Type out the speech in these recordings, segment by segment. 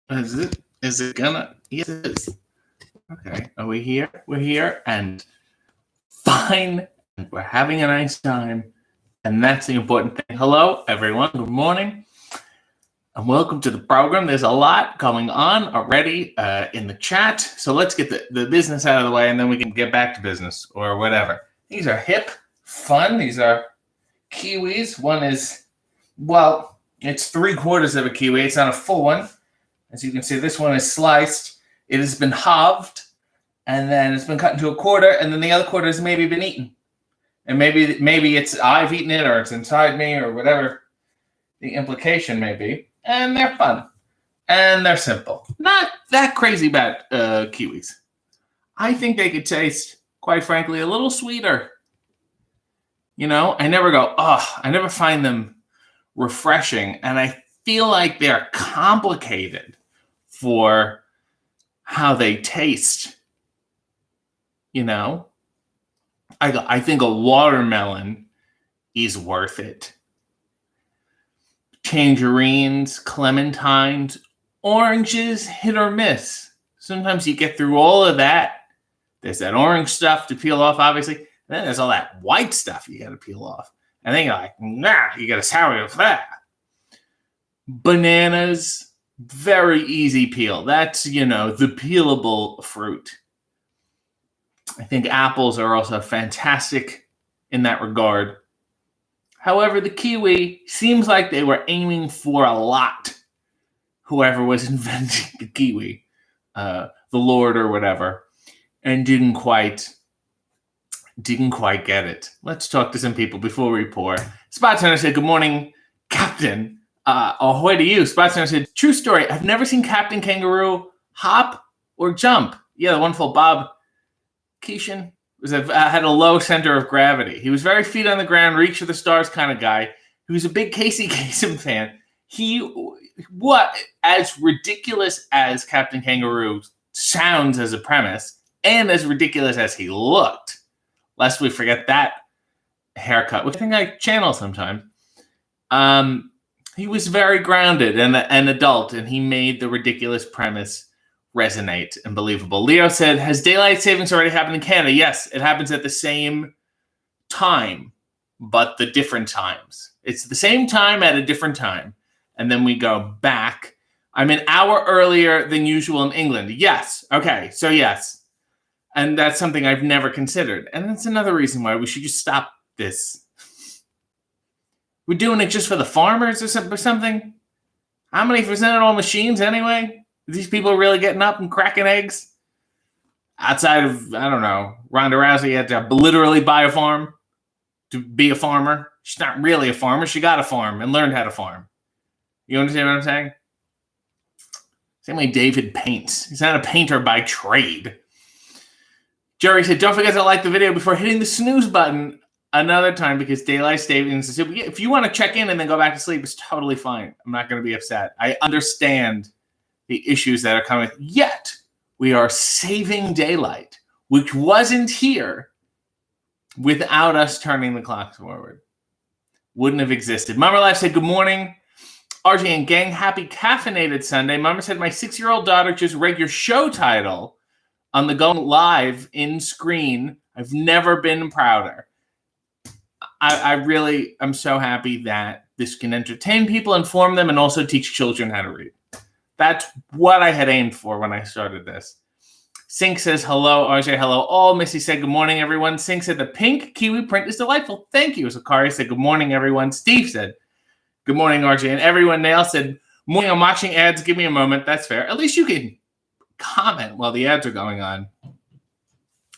Is it? Is it gonna? Yes, it is. Okay. Are we here? We're here and fine. And we're having a nice time. And that's the important thing. Hello, everyone. Good morning. And welcome to the program. There's a lot going on already in the chat. So let's get the business out of the way and then we can get back to business or whatever. These are hip, fun. These are Kiwis. One is, well, it's 3/4 of a Kiwi. It's not a full one. As you can see, this one is sliced. It has been halved, and then it's been cut into a quarter, and then the other quarter has maybe been eaten. And maybe it's I've eaten it, or it's inside me, or whatever the implication may be. And they're fun, and they're simple. Not that crazy bad kiwis. I think they could taste, quite frankly, a little sweeter. You know, I never go, oh, I never find them refreshing, and I feel like they're complicated for how they taste. You know, I think a watermelon is worth it. Tangerines, clementines, oranges, hit or miss. Sometimes you get through all of that. There's that orange stuff to peel off, obviously. And then there's all that white stuff you got to peel off. And then you're like, nah, you got to sour with that. Bananas, very easy peel. That's, the peelable fruit. I think apples are also fantastic in that regard. However, the kiwi seems like they were aiming for a lot. Whoever was inventing the kiwi, the Lord or whatever, and didn't quite get it. Let's talk to some people before we pour. Spot Center said, good morning, Captain. Ahoy to you. Spot Center said, true story. I've never seen Captain Kangaroo hop or jump. Yeah, the wonderful Bob Keeshan had a low center of gravity. He was very feet on the ground, reach for the stars kind of guy. He was a big Casey Kasem fan. As ridiculous as Captain Kangaroo sounds as a premise, and as ridiculous as he looked, lest we forget that haircut, which I think I channel sometimes. He was very grounded and an adult, and he made the ridiculous premise resonate and believable. Leo said, has daylight savings already happened in Canada? Yes, it happens at the same time, but the different times. It's the same time at a different time. And then we go back. I'm an hour earlier than usual in England. Yes. Okay. So yes. And that's something I've never considered. And that's another reason why we should just stop this. We're doing it just for the farmers or something? How many percent are all machines anyway? Are these people really getting up and cracking eggs? Outside of, I don't know, Ronda Rousey had to literally buy a farm to be a farmer. She's not really a farmer. She got a farm and learned how to farm. You understand what I'm saying? Same way David paints. He's not a painter by trade. Jerry said, don't forget to like the video before hitting the snooze button another time because daylight savings. If you want to check in and then go back to sleep, it's totally fine. I'm not going to be upset. I understand the issues that are coming. Yet, we are saving daylight, which wasn't here without us turning the clocks forward. Wouldn't have existed. Mama Life said, good morning. RJ and gang, happy caffeinated Sunday. Mama said, my 6-year-old daughter just read your show title on the Going Live in screen. I've never been prouder. I'm so happy that this can entertain people, inform them, and also teach children how to read. That's what I had aimed for when I started this. Sink says, hello, RJ, hello all. Missy said, good morning, everyone. Sink said, the pink kiwi print is delightful. Thank you. Sakari said, good morning, everyone. Steve said, good morning, RJ. And everyone, Nail said, morning, I'm watching ads. Give me a moment. That's fair. At least you can comment while the ads are going on.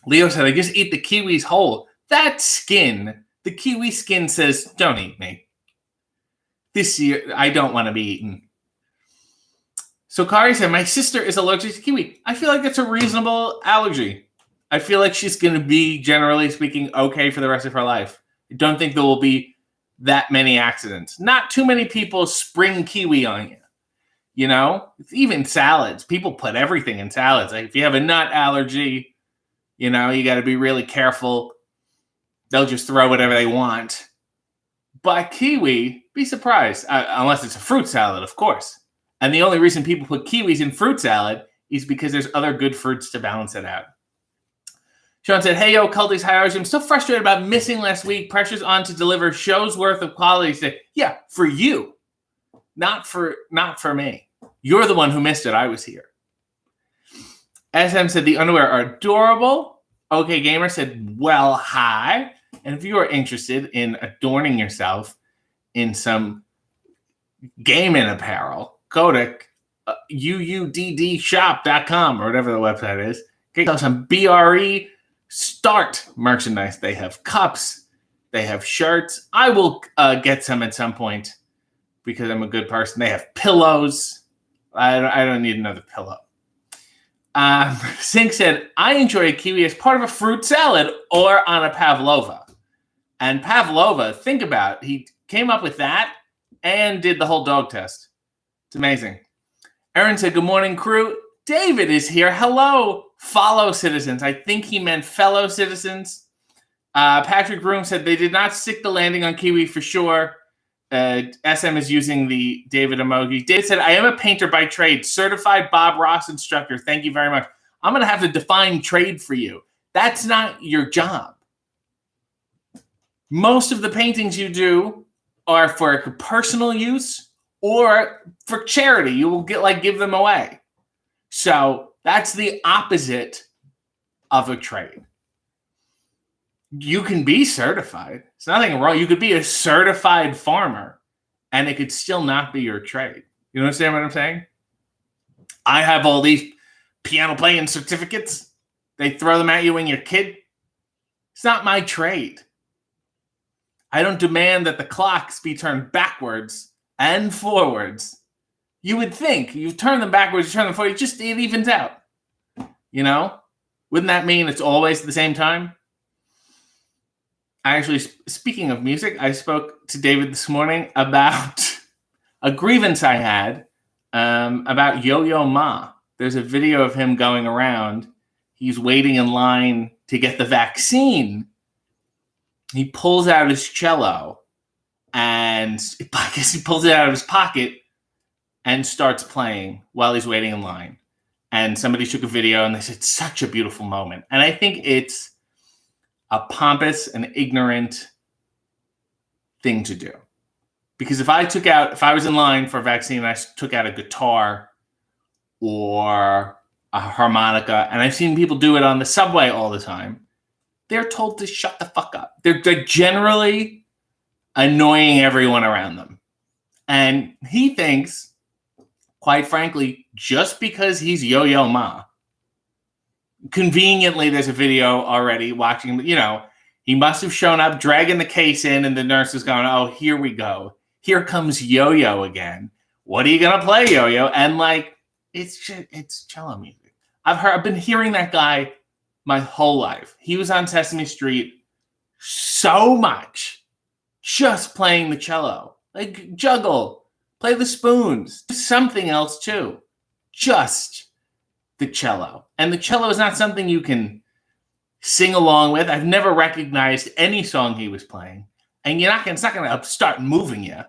Leo said, I just eat the kiwis whole. That skin, the kiwi skin says, don't eat me. This year, I don't want to be eaten. So Kari said, my sister is allergic to kiwi. I feel like that's a reasonable allergy. I feel like she's going to be, generally speaking, okay for the rest of her life. I don't think there will be that many accidents. Not too many people spring kiwi on you. You know, even salads. People put everything in salads. Like if you have a nut allergy, you got to be really careful. They'll just throw whatever they want. But kiwi, be surprised. Unless it's a fruit salad, of course. And the only reason people put kiwis in fruit salad is because there's other good fruits to balance it out. Sean said, hey, yo, Culties, how are you? I'm still frustrated about missing last week. Pressure's on to deliver show's worth of quality. Say, yeah, for you, not for me. You're the one who missed it. I was here. SM said, the underwear are adorable. OK Gamer said, well, hi. And if you are interested in adorning yourself in some gaming apparel, go to uuddshop.com or whatever the website is. Get yourself some BRE Start merchandise. They have cups. They have shirts. I will get some at some point because I'm a good person. They have pillows. I don't need another pillow. Sink said, I enjoy a kiwi as part of a fruit salad or on a pavlova. And pavlova, think about it. He came up with that and did the whole dog test. It's amazing. Aaron said, good morning, crew. David is here. Hello, follow citizens. I think he meant fellow citizens. Patrick Broom said they did not stick the landing on Kiwi for sure. SM is using the David emoji. Dave said, I am a painter by trade, certified Bob Ross instructor. Thank you very much. I'm going to have to define trade for you. That's not your job. Most of the paintings you do are for personal use or for charity. You will give them away. So that's the opposite of a trade. You can be certified. It's nothing wrong. You could be a certified farmer and it could still not be your trade. You understand what I'm saying? I have all these piano playing certificates. They throw them at you when you're a kid. It's not my trade. I don't demand that the clocks be turned backwards and forwards. You would think you turn them backwards, you turn them forward, it evens out. You know? Wouldn't that mean it's always at the same time? Actually, speaking of music, I spoke to David this morning about a grievance I had about Yo-Yo Ma. There's a video of him going around. He's waiting in line to get the vaccine. He pulls out his cello, and I guess he pulls it out of his pocket and starts playing while he's waiting in line. And somebody took a video, and they said, such a beautiful moment. And I think it's a pompous and ignorant thing to do. Because if I was in line for a vaccine and I took out a guitar or a harmonica, and I've seen people do it on the subway all the time, they're told to shut the fuck up. They're generally annoying everyone around them. And he thinks, quite frankly, just because he's Yo-Yo Ma, conveniently, there's a video already watching, he must have shown up, dragging the case in, and the nurse is going, oh, here we go. Here comes Yo-Yo again. What are you going to play, Yo-Yo? And it's cello music. I've been hearing that guy my whole life. He was on Sesame Street so much, just playing the cello. Juggle, play the spoons, something else too. Just the cello. And the cello is not something you can sing along with. I've never recognized any song he was playing. And it's not going to start moving you,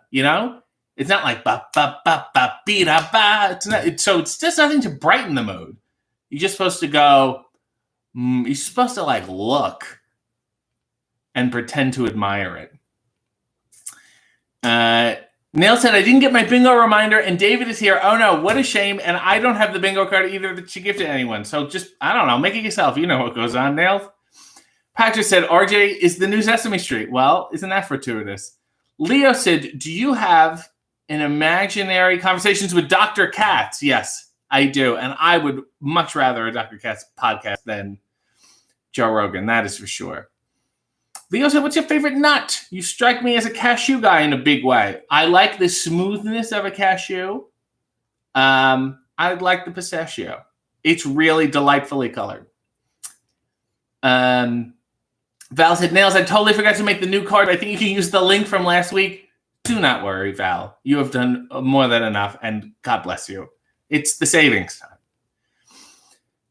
It's not like ba ba ba ba be da ba. So it's just nothing to brighten the mood. You're just supposed to go. You're supposed to look and pretend to admire it. Nail said, I didn't get my bingo reminder, and David is here. Oh no, what a shame. And I don't have the bingo card either to give to anyone. So just, I don't know, make it yourself. You know what goes on, Nail. Patrick said, RJ is the new Sesame Street. Well, isn't that fortuitous? Leo said, do you have an imaginary conversations with Dr. Katz? Yes, I do. And I would much rather a Dr. Katz podcast than Joe Rogan. That is for sure. Leo said, what's your favorite nut? You strike me as a cashew guy in a big way. I like the smoothness of a cashew. I like the pistachio. It's really delightfully colored. Val said, Nails, I totally forgot to make the new card. I think you can use the link from last week. Do not worry, Val. You have done more than enough, and God bless you. It's the savings time.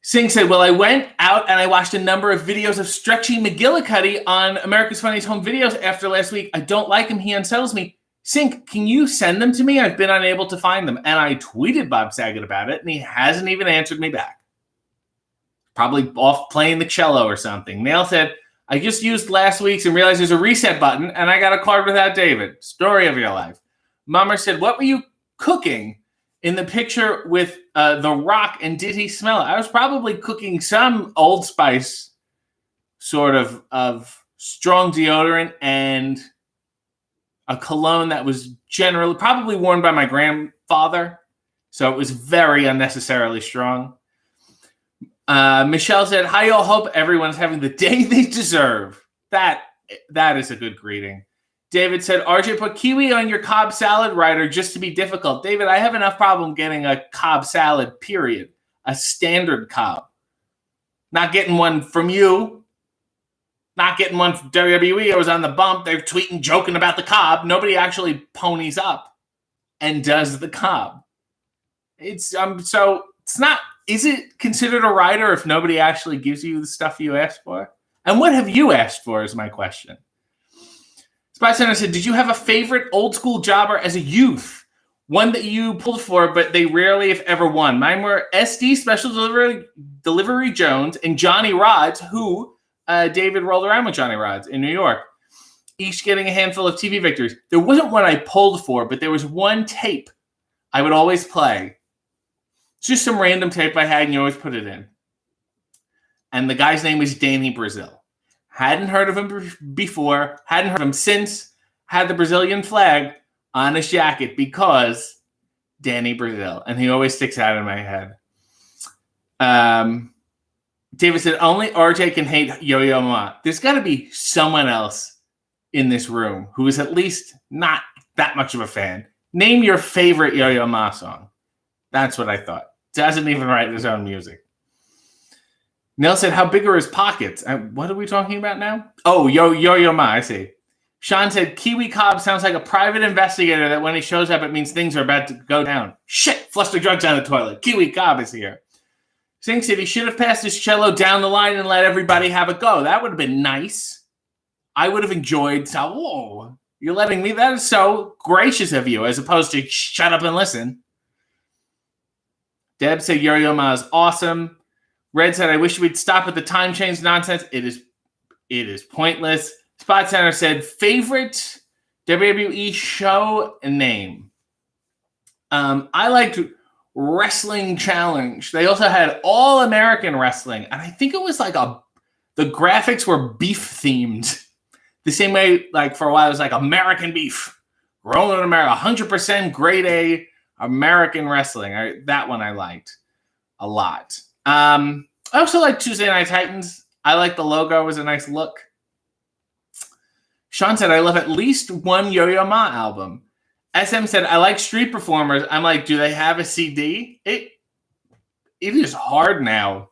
Singh said, well, I went out and I watched a number of videos of Stretchy McGillicuddy on America's Funniest Home Videos after last week. I don't like him. He unsettles me. Sink, can you send them to me? I've been unable to find them. And I tweeted Bob Saget about it, and he hasn't even answered me back. Probably off playing the cello or something. Nail said, I just used last week's and realized there's a reset button, and I got a card without David. Story of your life. Mummer said, what were you cooking in the picture with The Rock, and did he smell it? I was probably cooking some Old Spice sort of strong deodorant and a cologne that was generally probably worn by my grandfather. So it was very unnecessarily strong. Michelle said, hi, y'all. Hope everyone's having the day they deserve. That is a good greeting. David said, RJ, put kiwi on your Cobb salad rider just to be difficult. David, I have enough problem getting a Cobb salad, period. A standard Cobb. Not getting one from you. Not getting one from WWE. I was on the bump. They're tweeting, joking about the Cobb. Nobody actually ponies up and does the Cobb. It's so it's not. Is it considered a rider if nobody actually gives you the stuff you asked for? And what have you asked for is my question. Spy Center said, did you have a favorite old school jobber as a youth? One that you pulled for, but they rarely, if ever, won. Mine were SD Special Delivery Jones and Johnny Rods, who David rolled around with Johnny Rods in New York, each getting a handful of TV victories. There wasn't one I pulled for, but there was one tape I would always play. It's just some random tape I had, and you always put it in. And the guy's name was Danny Brazil. Hadn't heard of him before, hadn't heard of him since, had the Brazilian flag on his jacket because Danny Brazil. And he always sticks out in my head. David said, only RJ can hate Yo-Yo Ma. There's got to be someone else in this room who is at least not that much of a fan. Name your favorite Yo-Yo Ma song. That's what I thought. Doesn't even write his own music. Neil said, how big are his pockets? What are we talking about now? Oh, Yo-Yo Ma, I see. Sean said, Kiwi Cobb sounds like a private investigator that when he shows up, it means things are about to go down. Shit, flush the drugs down the toilet. Kiwi Cobb is here. Singh said he should have passed his cello down the line and let everybody have a go. That would have been nice. I would have enjoyed. So, whoa, you're letting me? That is so gracious of you, as opposed to shut up and listen. Deb said Yo-Yo Ma is awesome. Red said, I wish we'd stop with the time change nonsense. It is pointless. Spot Center said, favorite WWE show name. I liked Wrestling Challenge. They also had All American Wrestling. And I think it was like the graphics were beef themed. The same way, like for a while, it was like American Beef. Rolling America, 100% grade A American Wrestling. That one I liked a lot. I also like Tuesday Night Titans. I like the logo. It was a nice look. Sean said, I love at least one Yo-Yo Ma album. SM said, I like street performers. I'm like, do they have a CD? It is hard now.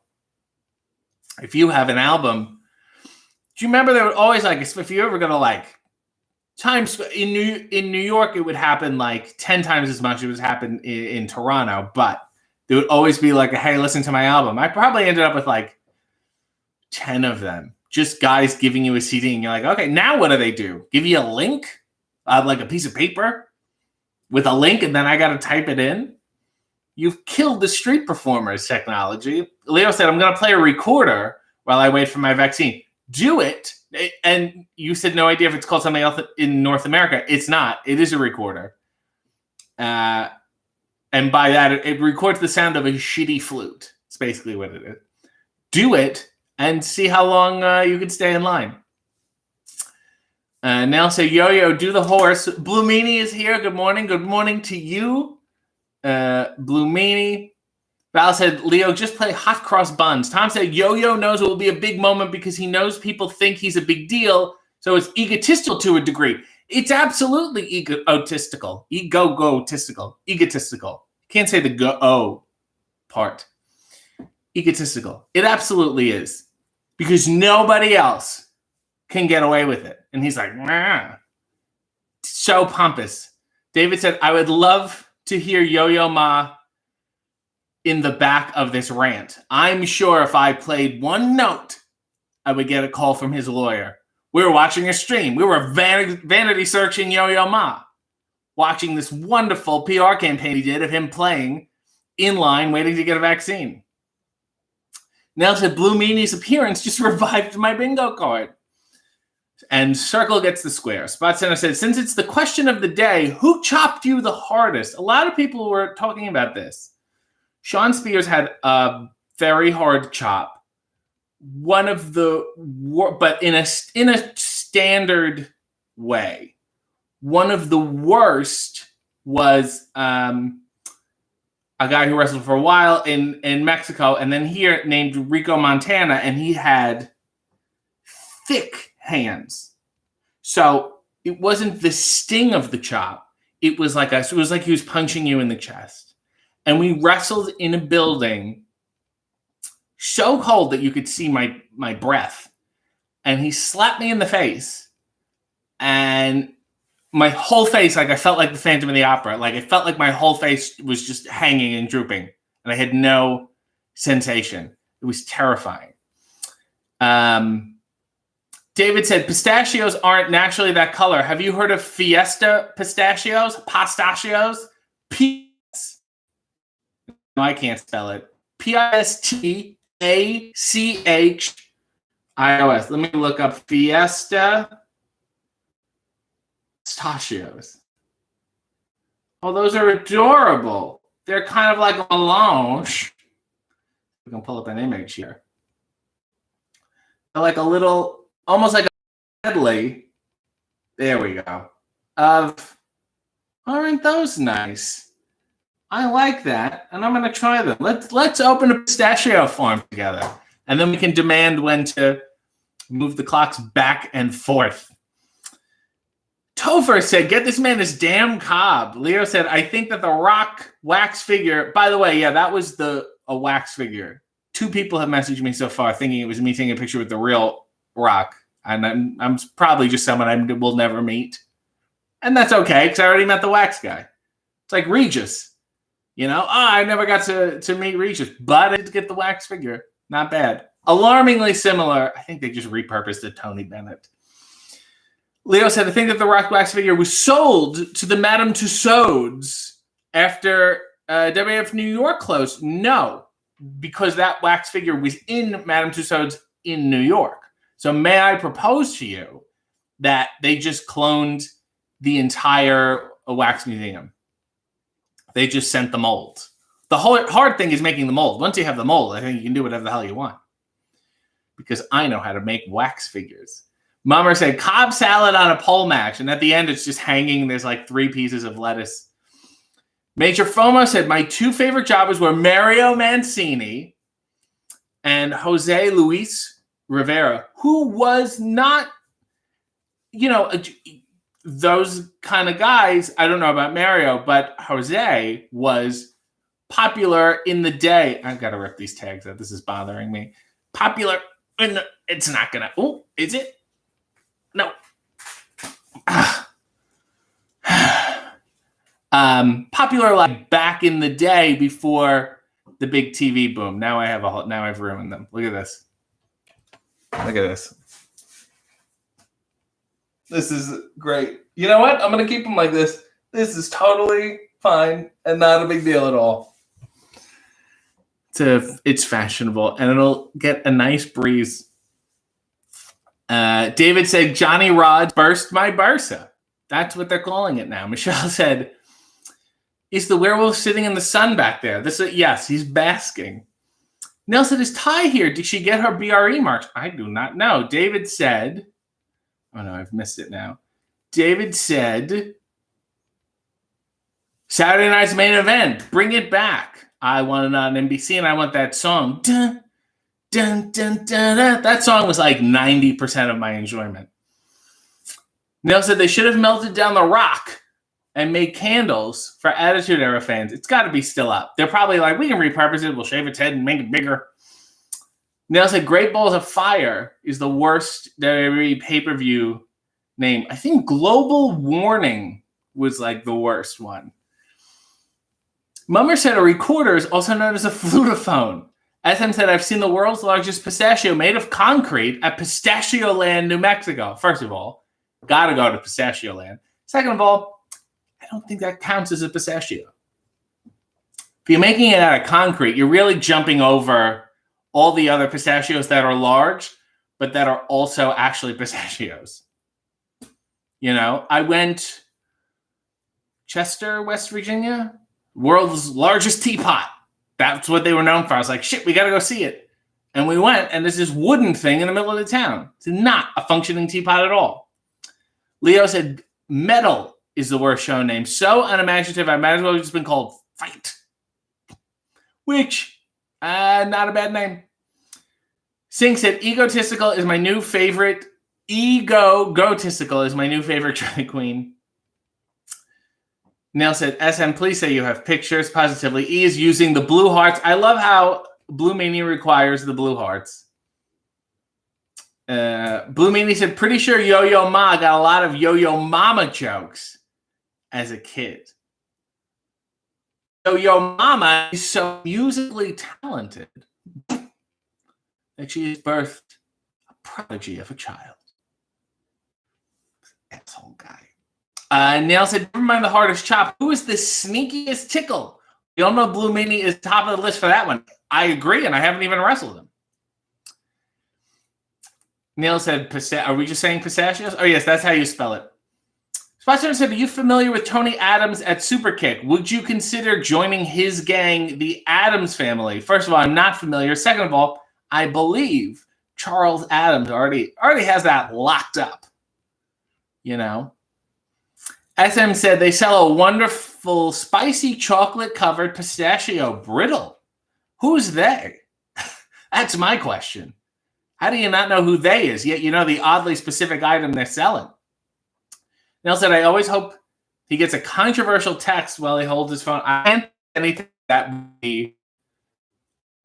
If you have an album. Do you remember there were always like, if you ever go to like Times in New York, it would happen like 10 times as much as it was happen in Toronto, but there would always be like, hey, listen to my album. I probably ended up with like 10 of them. Just guys giving you a CD and you're like, okay, now what do they do? Give you a link? Like a piece of paper with a link and then I got to type it in? You've killed the street performers technology. Leo said, I'm going to play a recorder while I wait for my vaccine. Do it. And you said no idea if it's called something else in North America. It's not. It is a recorder. And by that, it records the sound of a shitty flute. It's basically what it is. Do it and see how long you can stay in line. Now say, Yo-Yo, do the horse. Blue Meanie is here. Good morning. Good morning to you. Blue Meanie. Val said, Leo, just play hot cross buns. Tom said, Yo-Yo knows it will be a big moment because he knows people think he's a big deal, so it's egotistical to a degree. It's absolutely egotistical. Egotistical. Can't say the go part. Egotistical. It absolutely is. Because nobody else can get away with it. And he's like, nah. So pompous. David said, I would love to hear Yo-Yo Ma in the back of this rant. I'm sure if I played one note, I would get a call from his lawyer. We were watching a stream. We were vanity searching Yo-Yo Ma. watching this wonderful PR campaign he did of him playing in line, waiting to get a vaccine. Nell said, Blue Meanie's appearance just revived my bingo card. And Circle gets the square. Spot Center said, since it's the question of the day, who chopped you the hardest? A lot of people were talking about this. Sean Spears had a very hard chop. One of the, but in a standard way. One of the worst was a guy who wrestled for a while in Mexico, and then here named Rico Montana, and he had thick hands. So it wasn't the sting of the chop. It was like he was punching you in the chest. And we wrestled in a building so cold that you could see my breath. And he slapped me in the face. And my whole face, like I felt like the Phantom of the Opera. Like I felt like my whole face was just hanging and drooping. And I had no sensation. It was terrifying. David said, pistachios aren't naturally that color. Have you heard of Fiesta pistachios? Pistachios? P-S. No, I can't spell it. Pistachios. Let me look up Fiesta pistachios. Oh, those are adorable. They're kind of like a melange. We can pull up an image here. They're like a little, almost like a medley. There we go. Aren't those nice? I like that, and I'm going to try them. Let's open a pistachio farm together, and then we can demand when to move the clocks back and forth. Topher said, get this man his damn cob. Leo said, I think that the Rock wax figure, by the way, yeah, that was a wax figure. 2 people have messaged me so far thinking it was me taking a picture with the real Rock. And I'm probably just someone I will never meet. And that's okay, because I already met the wax guy. It's like Regis. You know, I never got to meet Regis, but I did get the wax figure. Not bad. Alarmingly similar. I think they just repurposed it, Tony Bennett. Leo said, I think that the Rock wax figure was sold to the Madame Tussauds after WF New York closed. No, because that wax figure was in Madame Tussauds in New York. So may I propose to you that they just cloned the entire wax museum? They just sent the mold. The whole hard thing is making the mold. Once you have the mold, I think you can do whatever the hell you want. Because I know how to make wax figures. Mummer said, Cobb salad on a pole match. And at the end, it's just hanging. There's like 3 pieces of lettuce. Major FOMO said, my 2 favorite jobbers were Mario Mancini and Jose Luis Rivera, who was not, those kind of guys. I don't know about Mario, but Jose was popular in the day. I've got to rip these tags out. This is bothering me. Popular in the, it's not going to, oh, is it? No. Popular like back in the day before the big TV boom. Now I've ruined them. Look at this. Look at this. This is great. You know what? I'm going to keep them like this. This is totally fine and not a big deal at all. It's fashionable and it'll get a nice breeze. David said, Johnny Rods burst my bursa. That's what they're calling it now. Michelle said, is the werewolf sitting in the sun back there? Yes, he's basking. Nell said, is Ty here? Did she get her BRE marks? I do not know. David said, oh no, I've missed it now. David said, Saturday night's main event, bring it back. I want it on NBC and I want that song. Dun, dun, dun, dun, dun. That song was like 90% of my enjoyment. Nell said they should have melted down the Rock and made candles for Attitude Era fans. It's got to be still up. They're probably like, we can repurpose it. We'll shave its head and make it bigger. Nell said Great Balls of Fire is the worst WWE pay-per-view name. I think Global Warning was like the worst one. Mummer said a recorder is also known as a flutophone. SM said, I've seen the world's largest pistachio made of concrete at Pistachio Land, New Mexico. First of all, gotta go to Pistachio Land. Second of all, I don't think that counts as a pistachio. If you're making it out of concrete, you're really jumping over all the other pistachios that are large, but that are also actually pistachios. You know, I went Chester, West Virginia, world's largest teapot. That's what they were known for. I was like, shit, we got to go see it. And we went, and there's this wooden thing in the middle of the town. It's not a functioning teapot at all. Leo said, metal is the worst show name. So unimaginative, I might as well have just been called Fight. Which, not a bad name. Singh said, egotistical is my new favorite. Egotistical is my new favorite drag queen. Neil said, SM, please say you have pictures. Positively. E is using the blue hearts. I love how Blue Mania requires the blue hearts. Blue Mania said, pretty sure Yo-Yo Ma got a lot of Yo-Yo Mama jokes as a kid. Yo-Yo Mama is so musically talented that she has birthed a prodigy of a child. Asshole guy. Neil said, never mind the hardest chop. Who is the sneakiest tickle? You don't know Blue Meanie is top of the list for that one. I agree, and I haven't even wrestled him. Neil said, are we just saying pistachios? Oh, yes, that's how you spell it. Sponsor said, are you familiar with Tony Adams at Superkick? Would you consider joining his gang, the Adams family? First of all, I'm not familiar. Second of all, I believe Charles Adams already has that locked up. You know? SM said they sell a wonderful spicy chocolate-covered pistachio brittle. Who's they? That's my question. How do you not know who they is, yet you know the oddly specific item they're selling? Nell said, I always hope he gets a controversial text while he holds his phone. I can't anything that would be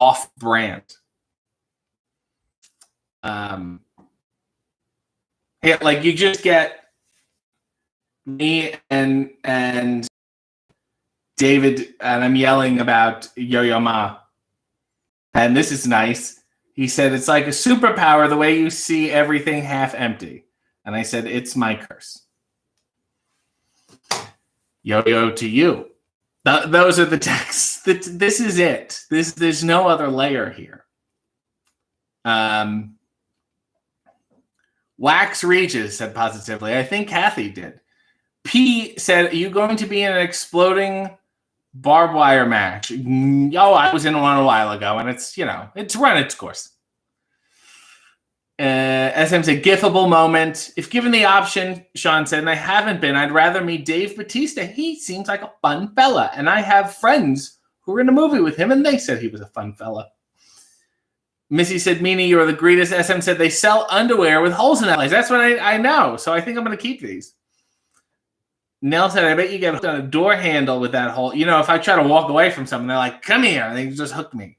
off-brand. Yeah, like you just get me and David, and I'm yelling about Yo-Yo Ma. And this is nice. He said, it's like a superpower the way you see everything half empty. And I said, it's my curse. Yo-yo to you. Those are the texts. This is it. There's no other layer here. Wax Regis said positively. I think Kathy did. P said, are you going to be in an exploding barbed wire match? Oh, I was in one a while ago, and it's, you know, it's run its course. SM said, gifable moment. If given the option, Sean said, and I haven't been, I'd rather meet Dave Bautista. He seems like a fun fella, and I have friends who were in a movie with him, and they said he was a fun fella. Missy said, Meanie, you're the greatest. SM said, they sell underwear with holes in it. That's what I know, so I think I'm going to keep these. Nell said, I bet you get hooked on a door handle with that hole. You know, if I try to walk away from something, they're like, come here, and they just hook me.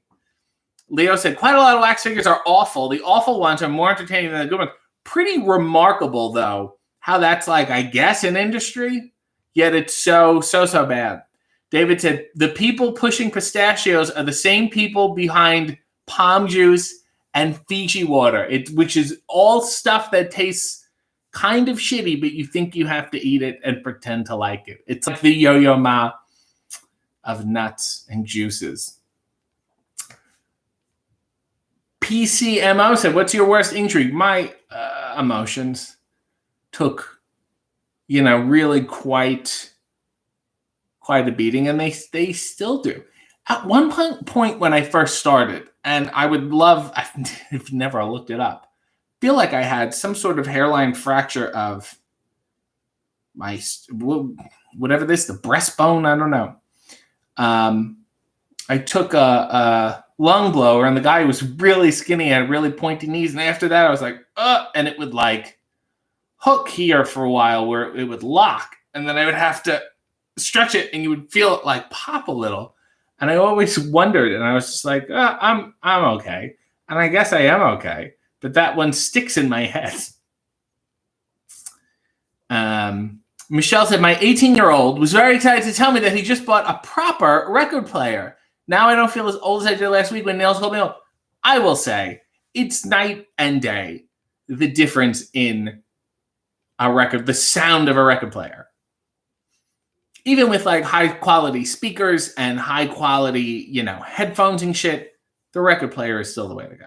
Leo said, quite a lot of wax figures are awful. The awful ones are more entertaining than the good ones. Pretty remarkable, though, how that's like, I guess, an industry, yet it's so bad. David said, the people pushing pistachios are the same people behind palm juice and Fiji water, which is all stuff that tastes kind of shitty, but you think you have to eat it and pretend to like it. It's like the Yo-Yo Ma of nuts and juices. PCMO said, what's your worst injury? My emotions took, you know, really quite a beating, and they still do. At one point when I first started, and I would love, I've never looked it up, feel like I had some sort of hairline fracture of my, whatever this, the breastbone, I don't know. I took a lung blower, and the guy was really skinny, had really pointy knees, and after that I was like, and it would like hook here for a while where it would lock, and then I would have to stretch it, and you would feel it like pop a little. And I always wondered, and I was just like, I'm okay, and I guess I am okay, but that one sticks in my head. Michelle said, my 18-year-old was very excited to tell me that he just bought a proper record player. Now I don't feel as old as I did last week when Nails told me, oh, I will say it's night and day, the difference in a record, the sound of a record player. even with like high quality speakers and high quality, headphones and shit, the record player is still the way to go.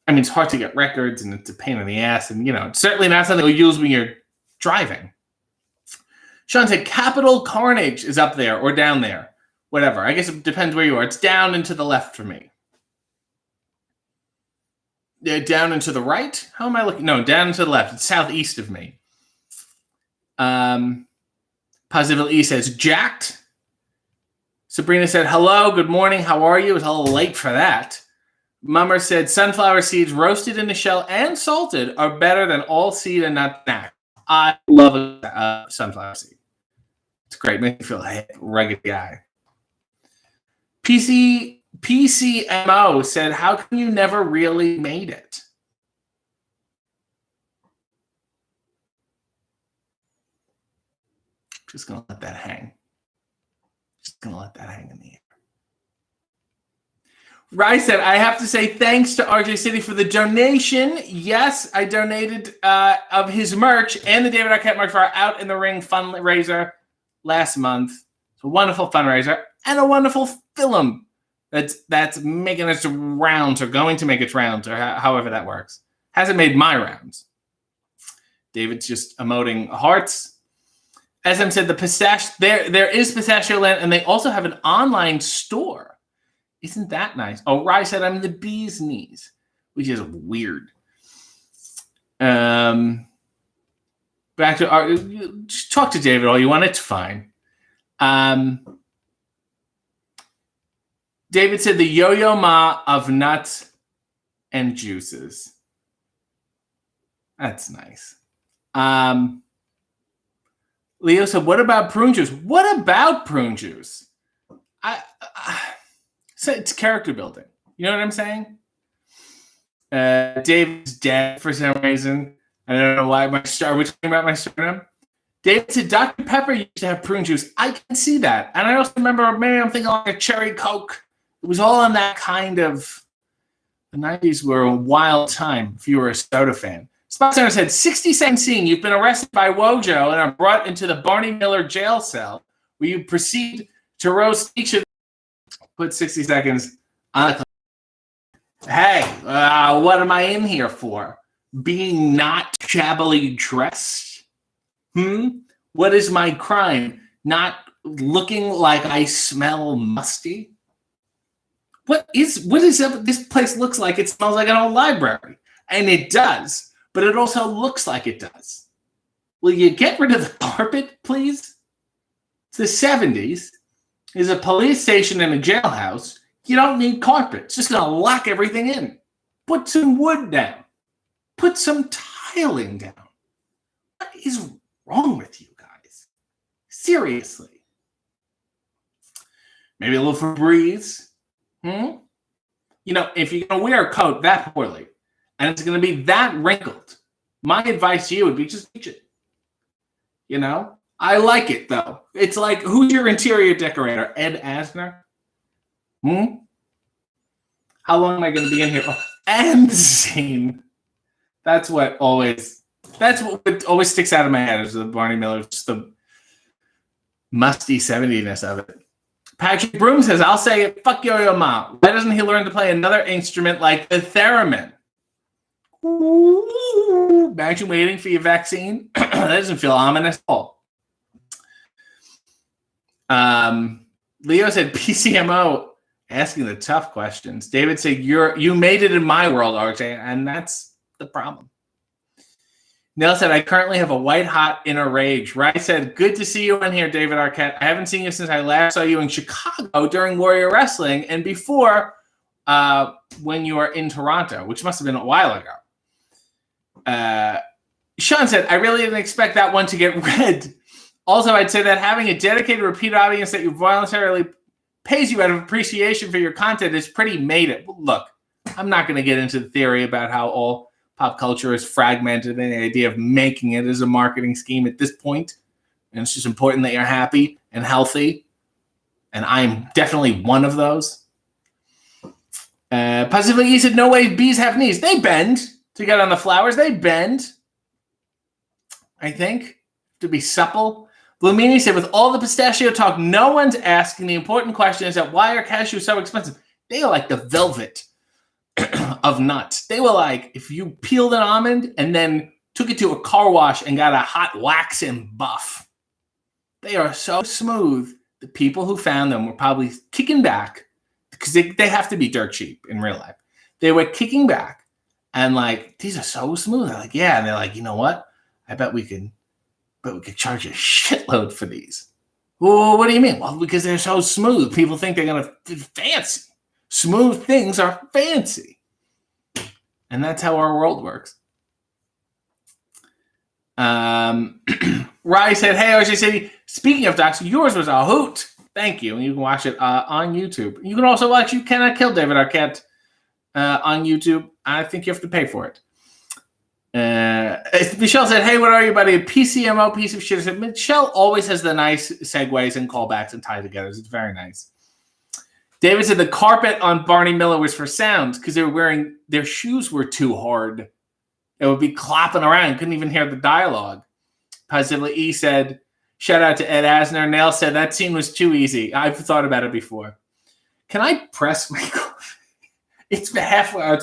I mean, it's hard to get records and it's a pain in the ass, and it's certainly not something you'll use when you're driving. Sean said Capital Carnage is up there or down there. Whatever. I guess it depends where you are. It's down and to the left for me. Down and to the right? How am I looking? No, down and to the left. It's southeast of me. Positive E says jacked. Sabrina said, hello, good morning. How are you? It was a little late for that. Mummer said sunflower seeds roasted in the shell and salted are better than all seed and nut snack. I love a sunflower seed. It's great. Makes me feel a rugged guy. PCMO said, how come you never really made it? Just going to let that hang. Just going to let that hang in the air. Rye said, I have to say thanks to RJ City for the donation. Yes, I donated of his merch and the David Arquette merch for our Out in the Ring fundraiser last month. It's a wonderful fundraiser and a wonderful film that's making its rounds or going to make its rounds or however that works. Hasn't made my rounds. David's just emoting hearts. SM said, there is Pistachio Land, and they also have an online store. Isn't that nice? Oh, Rye said, I'm the bee's knees, which is weird. Back to just talk to David all you want. It's fine. David said the Yo-Yo Ma of nuts and juices. That's nice. Leo said, what about prune juice? What about prune juice? So it's character building. You know what I'm saying? David's dead for some reason. I don't know why. Are we talking about my sternum? David said Dr. Pepper used to have prune juice. I can see that. And I also remember, maybe I'm thinking like a cherry Coke. It was all in that kind of, the 90s were a wild time if you were a soda fan. Spot Center said, 60-second scene. You've been arrested by Wojo and are brought into the Barney Miller jail cell where you proceed to roast each of them. Put 60 seconds on the Hey, what am I in here for? Being not shabbily dressed? What is my crime? Not looking like I smell musty? What is this place looks like? It smells like an old library. And it does, but it also looks like it does. Will you get rid of the carpet, please? It's the 70s. There's a police station and a jailhouse. You don't need carpet. It's just going to lock everything in. Put some wood down. Put some tiling down. What is wrong with you guys? Seriously. Maybe a little Febreze. If you're going to wear a coat that poorly and it's going to be that wrinkled, my advice to you would be just bleach it. I like it, though. It's like, who's your interior decorator? Ed Asner? How long am I going to be in here? Oh, and scene. That's what always sticks out of my head is the Barney Miller, just the musty 70ness of it. Patrick Broom says, I'll say it, fuck Yo-Yo Ma. Why doesn't he learn to play another instrument like the theremin? Ooh, imagine waiting for your vaccine. That doesn't feel ominous at all. Leo said PCMO asking the tough questions. David said you made it in my world, RJ, and that's the problem. Nell said I currently have a white hot inner rage. Rice said good to see you in here, David Arquette. I haven't seen you since I last saw you in Chicago during Warrior Wrestling and before when you were in Toronto, which must have been a while ago. Sean said I really didn't expect that one to get read. Also, I'd say that having a dedicated, repeat audience that you voluntarily pays you out of appreciation for your content is pretty made it. Look, I'm not going to get into the theory about how all pop culture is fragmented and the idea of making it as a marketing scheme at this point. And it's just important that you're happy and healthy. And I'm definitely one of those. Positively, he said, no way bees have knees. They bend to get on the flowers. They bend, I think, to be supple. Blumini said, with all the pistachio talk, no one's asking. The important question is that why are cashews so expensive? They are like the velvet of nuts. They were like, if you peeled an almond and then took it to a car wash and got a hot wax and buff, they are so smooth. The people who found them were probably kicking back because they have to be dirt cheap in real life. They were kicking back and like, these are so smooth. They're like, yeah. And they're like, you know what? I bet we could charge a shitload for these. Well, what do you mean? Well, because they're so smooth. People think they're going to fancy. Smooth things are fancy. And that's how our world works. Rai said, hey, RJ City, speaking of docs, yours was a hoot. Thank you. And you can watch it on YouTube. You can also watch You Cannot Kill David Arquette on YouTube. I think you have to pay for it. Michelle said, hey, what are you, buddy? A PCMO piece of shit. Michelle always has the nice segues and callbacks and tie togethers. It's very nice. David said the carpet on Barney Miller was for sound because they were wearing, their shoes were too hard. It would be clopping around. Couldn't even hear the dialogue. Positively E said, shout out to Ed Asner. Nail said that scene was too easy. I've thought about it before. Can I press my coffee? It's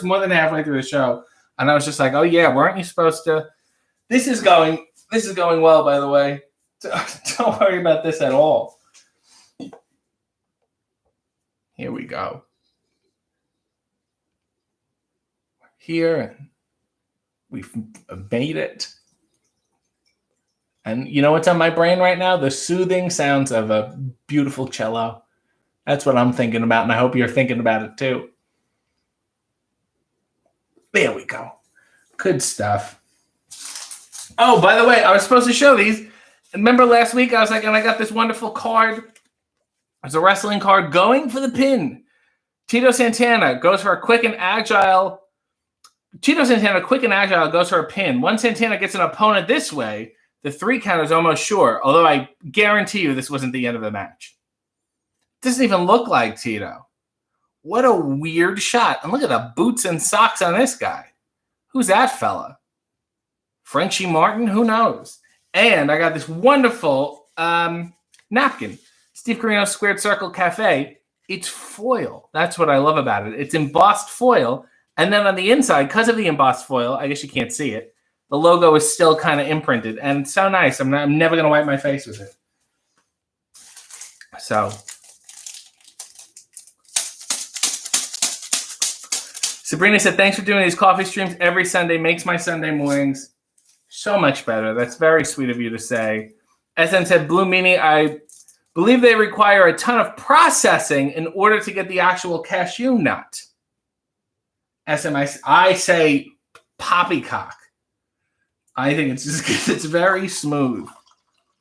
more than halfway through the show. And I was just like, oh yeah, weren't you supposed to? This is going well, by the way. Don't worry about this at all. Here we go. Here, we've made it. And you know what's on my brain right now? The soothing sounds of a beautiful cello. That's what I'm thinking about, and I hope you're thinking about it too. There we go. Good stuff. Oh, by the way, I was supposed to show these. Remember last week I was like, and I got this wonderful card. There's a wrestling card going for the pin. Tito Santana goes for a quick and agile. Tito Santana, quick and agile, goes for a pin. Once Santana gets an opponent this way, the 3 count is almost sure, although I guarantee you this wasn't the end of the match. Doesn't even look like Tito. What a weird shot. And look at the boots and socks on this guy. Who's that fella? Frenchie Martin? Who knows? And I got this wonderful napkin. Steve Carino's Squared Circle Cafe. It's foil. That's what I love about it. It's embossed foil. And then on the inside, because of the embossed foil, I guess you can't see it, the logo is still kind of imprinted. And it's so nice. I'm never going to wipe my face with it. So Sabrina said, thanks for doing these coffee streams every Sunday. Makes my Sunday mornings so much better. That's very sweet of you to say. SN said, Blue Meanie, I believe they require a ton of processing in order to get the actual cashew nut. I say poppycock. I think it's just because it's very smooth.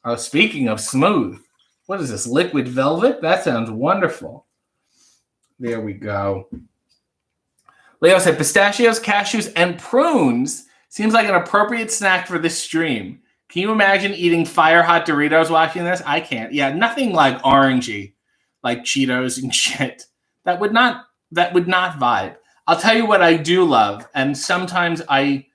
Oh, speaking of smooth, what is this, liquid velvet? That sounds wonderful. There we go. Leo said, pistachios, cashews, and prunes seems like an appropriate snack for this stream. Can you imagine eating fire-hot Doritos watching this? I can't. Yeah, nothing like orangey, like Cheetos and shit. That would not vibe. I'll tell you what I do love, and sometimes I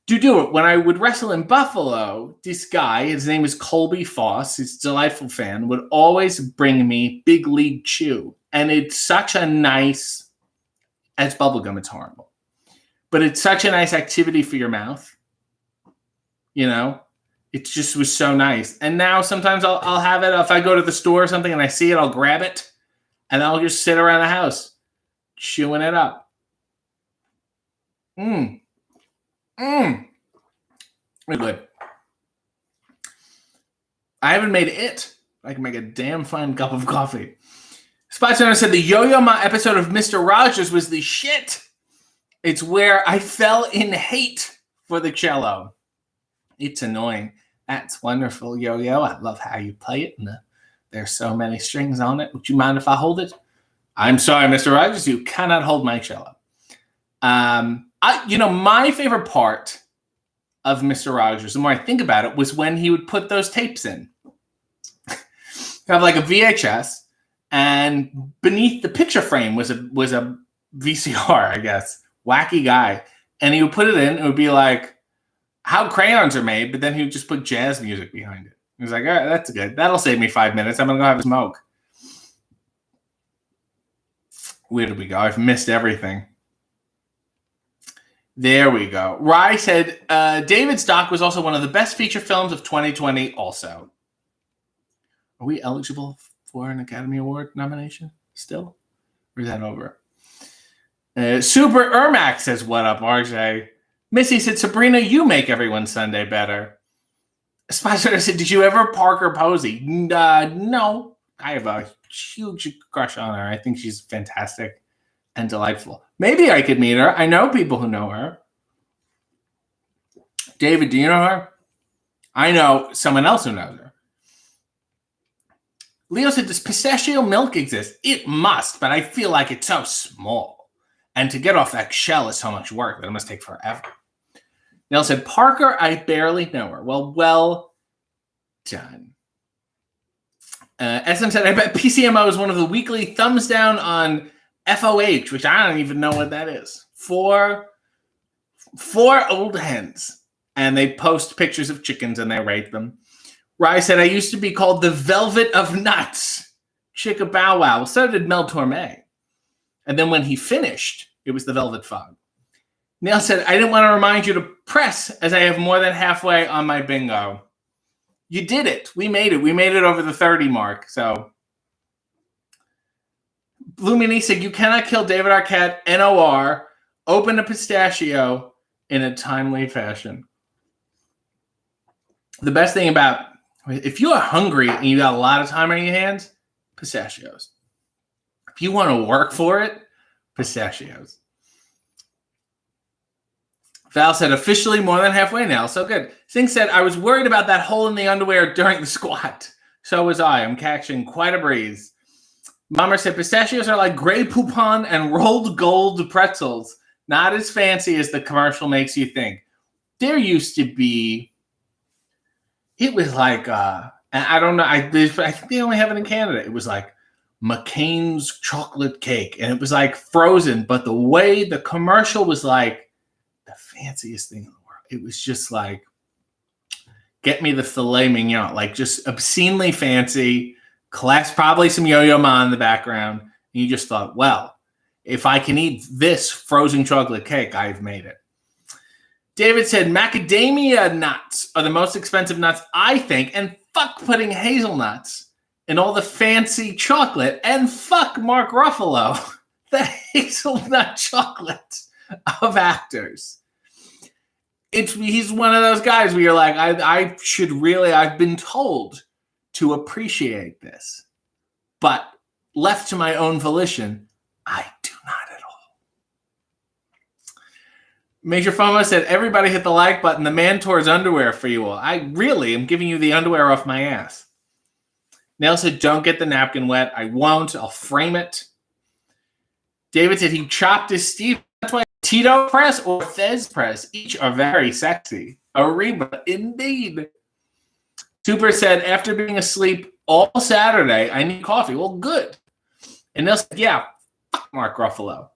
do it. When I would wrestle in Buffalo, this guy, his name is Colby Foss, he's a delightful fan, would always bring me Big League Chew. And it's such a nice, as bubblegum, it's horrible. But it's such a nice activity for your mouth. You know? It just was so nice. And now sometimes I'll have it, if I go to the store or something and I see it, I'll grab it. And I'll just sit around the house, chewing it up. Good. I haven't made it. I can make a damn fine cup of coffee. Spot Center said the Yo-Yo Ma episode of Mr. Rogers was the shit. It's where I fell in hate for the cello. It's annoying. That's wonderful, Yo-Yo. I love how you play it. And there's so many strings on it. Would you mind if I hold it? I'm sorry, Mr. Rogers. You cannot hold my cello. My favorite part of Mr. Rogers, the more I think about it, was when he would put those tapes in. Have like a VHS, and beneath the picture frame was a VCR, I guess. Wacky guy. And he would put it in, it would be like how crayons are made, but then he would just put jazz music behind it. He's like, all right, that's good. That'll save me 5 minutes. I'm going to go have a smoke. Where did we go? I've missed everything. There we go. Rye said, David's doc was also one of the best feature films of 2020 also. Are we eligible for an Academy Award nomination still? Or is that over? Super Ermac says, what up, RJ? Missy said, Sabrina, you make everyone's Sunday better. Spicer said, did you ever Parker Posey? No. I have a huge crush on her. I think she's fantastic and delightful. Maybe I could meet her. I know people who know her. David, do you know her? I know someone else who knows her. Leo said, does pistachio milk exist? It must, but I feel like it's so small. And to get off that shell is so much work that it must take forever. Neil said, Parker, I barely know her. Well done. SM said, I bet PCMO is one of the weekly thumbs down on FOH, which I don't even know what that is. Four old hens. And they post pictures of chickens and they rate them. Rye said, I used to be called the Velvet of Nuts. Chicka Bow Wow. So did Mel Torme. And then when he finished, it was the Velvet Fog. Neil said, I didn't want to remind you to press as I have more than halfway on my bingo. You did it. We made it. We made it over the 30 mark. So Blue Mini said, you cannot kill David Arquette, NOR, open a pistachio in a timely fashion. The best thing about, if you are hungry and you got a lot of time on your hands, pistachios. If you want to work for it, pistachios. Val said, officially more than halfway now. So good. Singh said, I was worried about that hole in the underwear during the squat. So was I. I'm catching quite a breeze. Mama said, pistachios are like Grey Poupon and rolled gold pretzels. Not as fancy as the commercial makes you think. There used to be, it was like, I don't know, I think they only have it in Canada. It was like McCain's chocolate cake. And it was like frozen. But the way the commercial was like, the fanciest thing in the world. It was just like, get me the filet mignon, like just obscenely fancy, class, probably some Yo-Yo Ma in the background. And you just thought, well, if I can eat this frozen chocolate cake, I've made it. David said, macadamia nuts are the most expensive nuts, I think, and fuck putting hazelnuts in all the fancy chocolate, and fuck Mark Ruffalo, the hazelnut chocolate of actors. He's one of those guys where you're like, I've been told to appreciate this, but left to my own volition, I do not at all. Major FOMO said, everybody hit the like button. The man towards underwear for you all. I really am giving you the underwear off my ass. Nail said, don't get the napkin wet. I won't. I'll frame it. David said he chopped his Steve. That's why Tito press or Fez press each are very sexy. Ariba, indeed. Super said, after being asleep all Saturday, I need coffee. Well, good. And Neil said, yeah, fuck Mark Ruffalo.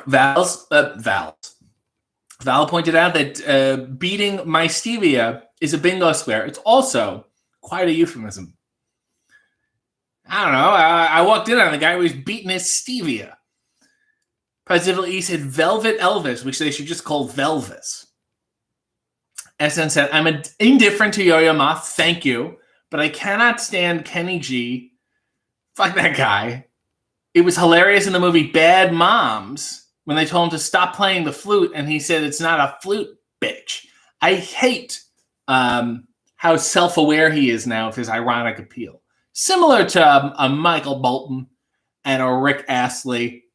Val pointed out that beating my stevia is a bingo square. It's also quite a euphemism. I don't know. I walked in on the guy who was beating his stevia. President E said Velvet Elvis, which they should just call Velvis. SN said, I'm indifferent to Yo-Yo Ma, thank you, but I cannot stand Kenny G. Fuck that guy. It was hilarious in the movie Bad Moms when they told him to stop playing the flute, and he said, it's not a flute, bitch. I hate how self-aware he is now of his ironic appeal. Similar to a Michael Bolton and a Rick Astley.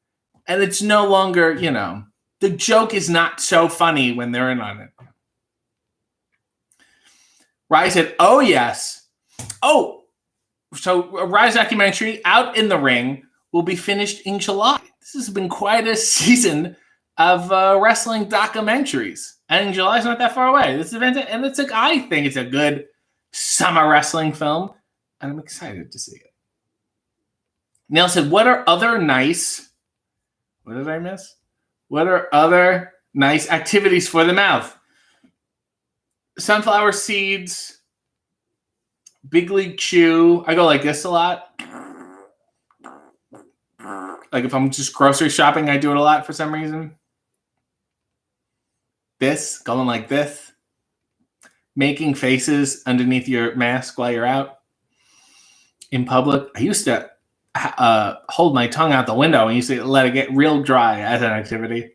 And it's no longer, the joke is not so funny when they're in on it. Rye said, oh, yes. Oh, so Rye's documentary, Out in the Ring, will be finished in July. This has been quite a season of wrestling documentaries. And July's not that far away. This event, and I think it's a good summer wrestling film. And I'm excited to see it. Neil said, what are other nice... What did I miss? What are other nice activities for the mouth? sunflower seeds, Big League Chew. I go like this a lot. Like if I'm just grocery shopping, I do it a lot for some reason. This, going like this. Making faces underneath your mask while you're out in public. I used to hold my tongue out the window and used to let it get real dry as an activity.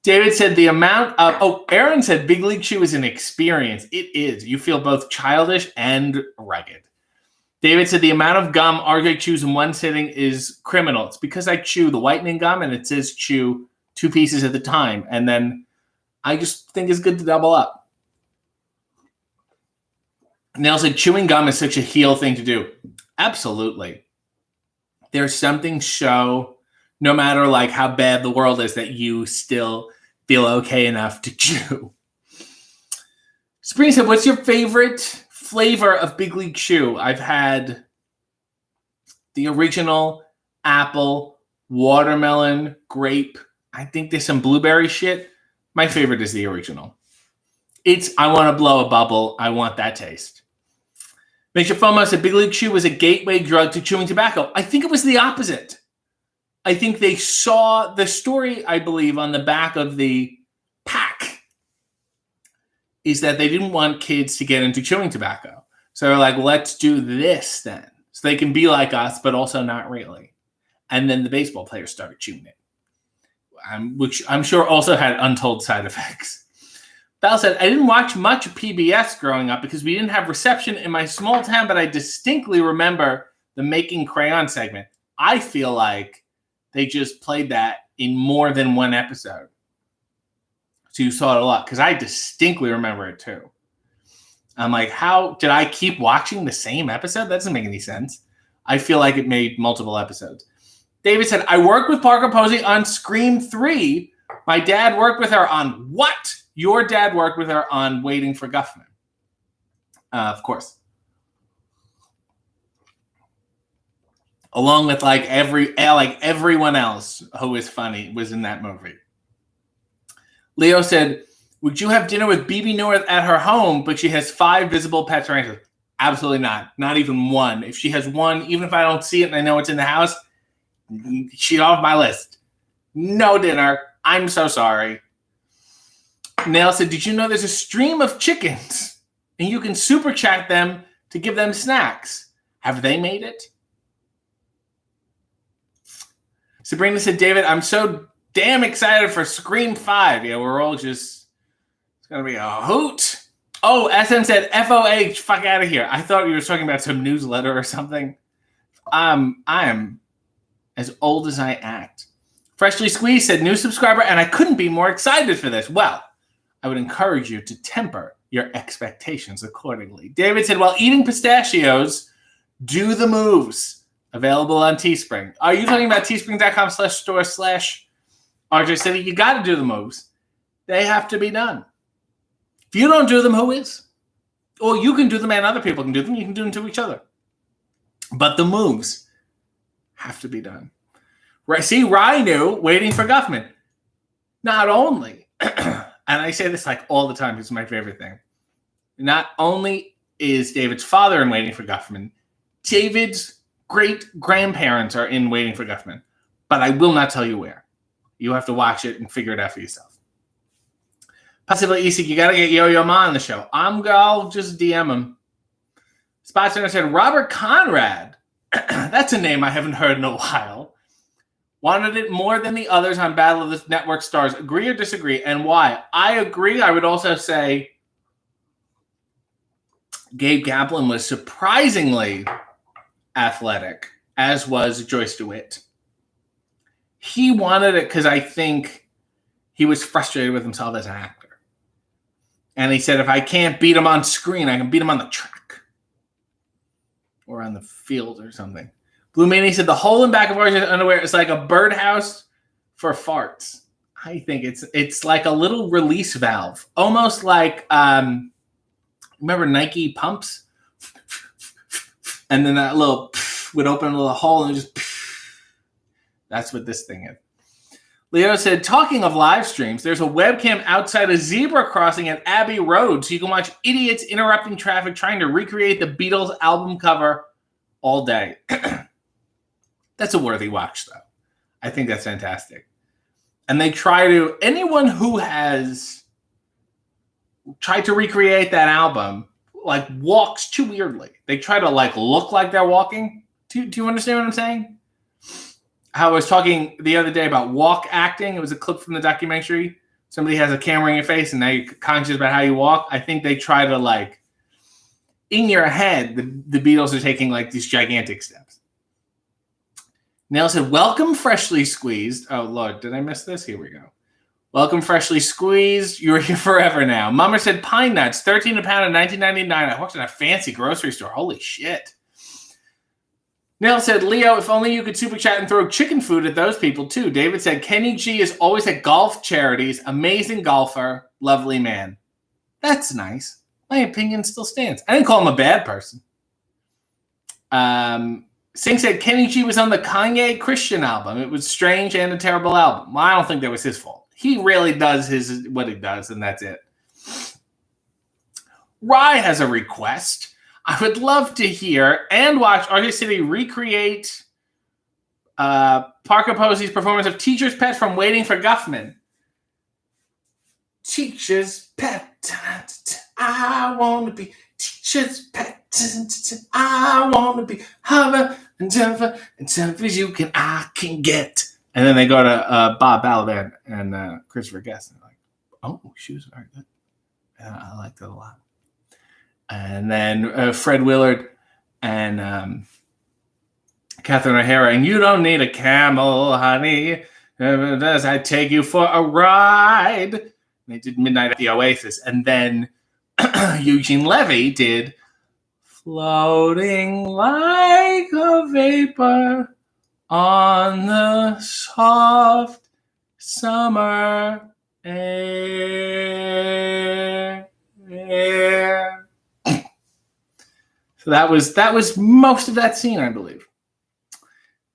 David said the amount of... Aaron said Big League Chew is an experience. It is. You feel both childish and rugged. David said the amount of gum RJ chews in one sitting is criminal. It's because I chew the whitening gum and it says chew 2 pieces at a time. And then I just think it's good to double up. Nell said chewing gum is such a heel thing to do. Absolutely. There's something so, no matter like how bad the world is, that you still feel okay enough to chew. Sabrina said, what's your favorite flavor of Big League Chew? I've had the original, apple, watermelon, grape. I think there's some blueberry shit. My favorite is the original. I want to blow a bubble. I want that taste. Major FOMO said Big League Chew was a gateway drug to chewing tobacco. I think it was the opposite. I think they saw the story, I believe, on the back of the pack is that they didn't want kids to get into chewing tobacco. So they're like, let's do this then. So they can be like us, but also not really. And then the baseball players started chewing it, which I'm sure also had untold side effects. Val said, I didn't watch much PBS growing up because we didn't have reception in my small town, but I distinctly remember the Making Crayon segment. I feel like they just played that in more than one episode. So you saw it a lot because I distinctly remember it too. I'm like, how did I keep watching the same episode? That doesn't make any sense. I feel like it made multiple episodes. David said, I worked with Parker Posey on Scream 3. My dad worked with her on what? Your dad worked with her on Waiting for Guffman. Of course. Along with like everyone else who is funny was in that movie. Leo said, would you have dinner with BB North at her home, but she has 5 visible pet tarantulas? Absolutely not. Not even one. If she has one, even if I don't see it and I know it's in the house, she's off my list. No dinner. I'm so sorry. Nail said, did you know there's a stream of chickens and you can super chat them to give them snacks? Have they made it? Sabrina said, David, I'm so damn excited for Scream 5. Yeah, we're all just, it's going to be a hoot. Oh, SM said, FOH, fuck out of here. I thought you were talking about some newsletter or something. I am as old as I act. Freshly Squeezed said, new subscriber, and I couldn't be more excited for this. Well, I would encourage you to temper your expectations accordingly. David said, while eating pistachios, do the moves. Available on Teespring. Are you talking about teespring.com/store/RJ City? You got to do the moves. They have to be done. If you don't do them, who is? Or you can do them and other people can do them. You can do them to each other. But the moves have to be done. Right? See, Rye knew Waiting for Guffman. Not only, and I say this like all the time, it's my favorite thing. Not only is David's father in Waiting for Guffman, David's great-grandparents are in Waiting for Guffman, but I will not tell you where. You have to watch it and figure it out for yourself. Possibly easy. You got to get Yo-Yo Ma on the show. I'll just DM him. Spot Center said, Robert Conrad. That's a name I haven't heard in a while. Wanted it more than the others on Battle of the Network Stars. Agree or disagree, and why? I agree. I would also say Gabe Kaplan was surprisingly athletic, as was Joyce DeWitt. He wanted it because I think he was frustrated with himself as an actor. And he said, if I can't beat him on screen, I can beat him on the track. Or on the field or something. Blue Mania said, the hole in back of RJ's underwear is like a birdhouse for farts. I think it's like a little release valve. Almost like, remember Nike pumps? And then that little would open a little hole and just, that's what this thing is. Leo said, talking of live streams, there's a webcam outside a zebra crossing at Abbey Road, so you can watch idiots interrupting traffic trying to recreate the Beatles album cover all day. That's a worthy watch, though. I think that's fantastic. And they try to, anyone who has tried to recreate that album, like, walks too weirdly. They try to, like, look like they're walking. Do you understand what I'm saying? How I was talking the other day about walk acting. It was a clip from the documentary. Somebody has a camera in your face and now you're conscious about how you walk. I think they try to, like, in your head, the Beatles are taking, like, these gigantic steps. Neil said, welcome, freshly squeezed. Oh, Lord, did I miss this? Here we go. Welcome, freshly squeezed. You're here forever now. Mummer said, pine nuts, $13 a pound in $19.99. I worked in a fancy grocery store. Holy shit. Neil said, Leo, if only you could super chat and throw chicken food at those people, too. David said, Kenny G is always at golf charities. Amazing golfer. Lovely man. That's nice. My opinion still stands. I didn't call him a bad person. Singh said Kenny G was on the Kanye Christian album. It was strange and a terrible album. Well, I don't think that was his fault. He really does what he does, and that's it. Rye has a request. I would love to hear and watch Artist City recreate Parker Posey's performance of Teacher's Pet from Waiting for Guffman. Teacher's Pet. I want to be Teacher's Pet. I want to be hover and jumper and tough as you can. I can get. And then they go to Bob Balaban and Christopher Guest. And they're like, oh, she was very good. I liked it a lot. And then Fred Willard and Catherine O'Hara. And you don't need a camel, honey. As I take you for a ride. And they did Midnight at the Oasis. And then Eugene Levy did Floating Like a Vapor on the soft summer air. So that was most of that scene, I believe.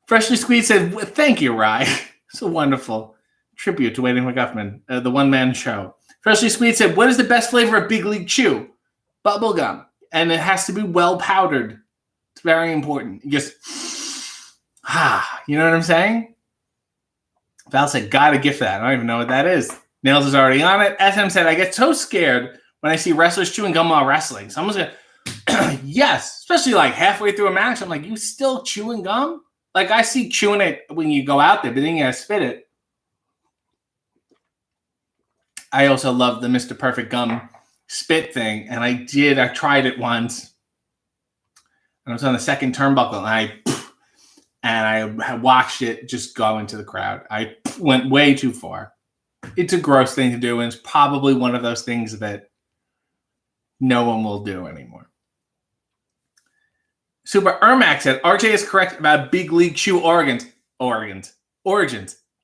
Freshly Squeezed said, thank you, Rye. It's a wonderful tribute to Waiting for Guffman, the one-man show. Freshly Squeezed said, what is the best flavor of Big League Chew? Bubblegum. And it has to be well powdered. It's very important. Just, you know what I'm saying? Val said, gotta gift that. I don't even know what that is. Nails is already on it. SM said, I get so scared when I see wrestlers chewing gum while wrestling. Someone's gonna, yes, especially like halfway through a match. I'm like, you still chewing gum? Like I see chewing it when you go out there, but then you gotta spit it. I also love the Mr. Perfect gum spit thing, and I tried it once, and I was on the second turnbuckle, and I watched it just go into the crowd. I went way too far. It's a gross thing to do, and it's probably one of those things that no one will do anymore. Super Ermac said, RJ is correct about Big League Chew origins.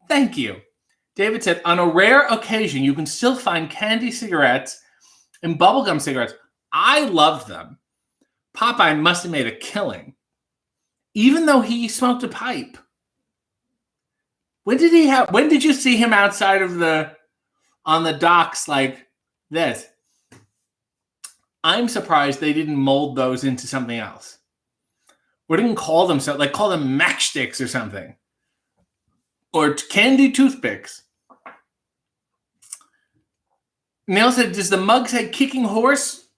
Thank you. David said, on a rare occasion, you can still find candy cigarettes and bubblegum cigarettes. I love them. Popeye must have made a killing. Even though he smoked a pipe. When did you see him outside of on the docks like this? I'm surprised they didn't mold those into something else. Or didn't call them call them matchsticks or something. Or candy toothpicks. Neil said, does the mug say kicking horse?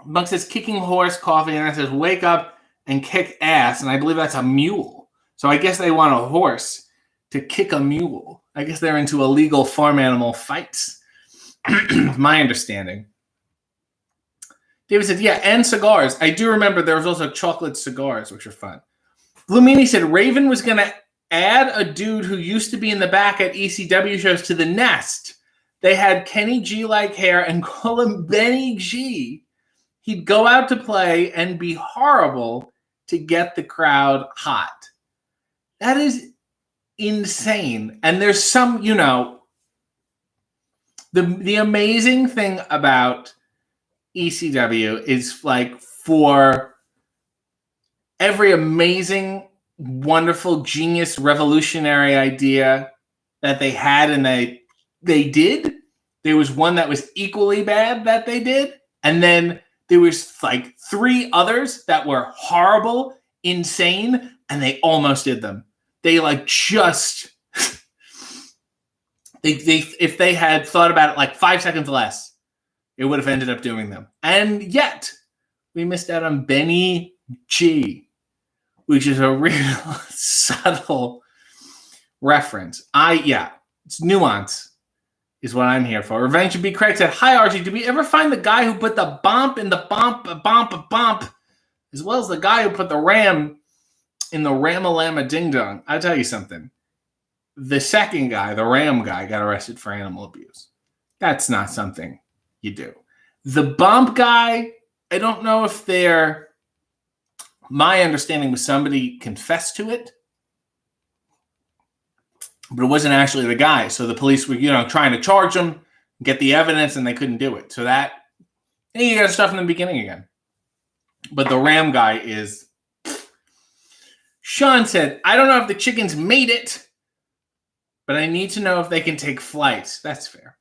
Mug says kicking horse coffee, and it says wake up and kick ass, and I believe that's a mule. So I guess they want a horse to kick a mule. I guess they're into illegal farm animal fights. My understanding. David said, yeah, and cigars. I do remember there was also chocolate cigars, which are fun. Blumini said Raven was going to add a dude who used to be in the back at ECW shows to the nest. They had Kenny G-like hair and call him Benny G. He'd go out to play and be horrible to get the crowd hot. That is insane. And there's some, the amazing thing about ECW is like for every amazing wonderful, genius, revolutionary idea that they had and they did. There was one that was equally bad that they did. And then there was like 3 others that were horrible, insane, and they almost did them. They like just they if they had thought about it like 5 seconds less, it would have ended up doing them. And yet we missed out on Benny G, which is a real subtle reference. It's nuance is what I'm here for. Revenge should be Craig said, hi, RG, did we ever find the guy who put the bomb in the bomb, as well as the guy who put the ram in the Ramalama Ding Dong? I'll tell you something. The second guy, the ram guy, got arrested for animal abuse. That's not something you do. The bump guy, I don't know if my understanding was somebody confessed to it, but it wasn't actually the guy. So the police were, trying to charge him, get the evidence, and they couldn't do it. So that, you got to start from the beginning again. But the ram guy is... Sean said, I don't know if the chickens made it, but I need to know if they can take flights. That's fair.